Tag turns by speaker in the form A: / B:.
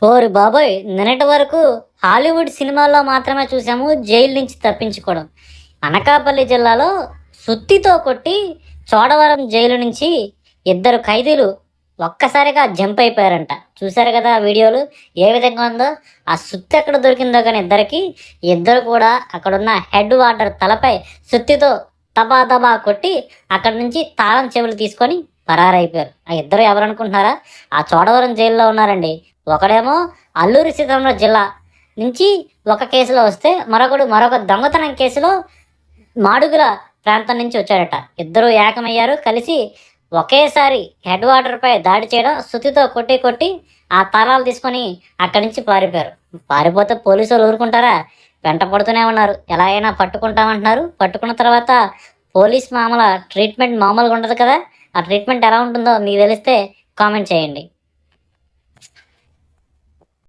A: ఓరి బాబోయ్! నిన్నటి వరకు హాలీవుడ్ సినిమాల్లో మాత్రమే చూసాము జైలు నుంచి తప్పించుకోవడం. అనకాపల్లి జిల్లాలో సుత్తితో కొట్టి చోడవరం జైలు నుంచి ఇద్దరు ఖైదీలు ఒక్కసారిగా జంప్ అయిపోయారంట. చూశారు కదా ఆ వీడియోలు ఏ విధంగా ఉందో. ఆ సుత్తి ఎక్కడ దొరికిందో కానీ ఇద్దరు కూడా అక్కడున్న హెడ్ వార్డర్ తలపై సుత్తితో తబా తబా కొట్టి అక్కడి నుంచి తాళం చెవులు తీసుకొని పరారైపోయారు. ఆ ఇద్దరు ఎవరు అనుకుంటున్నారా? ఆ చోడవరం జైల్లో ఉన్నారండి. ఒకడేమో అల్లూరి సీతారామరాజు జిల్లా నుంచి ఒక కేసులో వస్తే మరొక దొంగతనం కేసులో మాడుగుల ప్రాంతం నుంచి వచ్చాడట. ఇద్దరు ఏకమయ్యారు, కలిసి ఒకేసారి హెడ్ వాటర్పై దాడి చేయడం, సుత్తితో కొట్టి ఆ తాళాలు తీసుకొని అక్కడి నుంచి పారిపోయారు. పారిపోతే పోలీసులు ఊరుకుంటారా? వెంట పడుతూనే ఉన్నారు. ఎలా అయినా పట్టుకుంటామంటున్నారు. పట్టుకున్న తర్వాత పోలీస్ ట్రీట్మెంట్ మామూలుగా ఉండదు కదా. ఆ ట్రీట్మెంట్ ఎలా ఉంటుందో మీకు తెలిస్తే కామెంట్ చేయండి.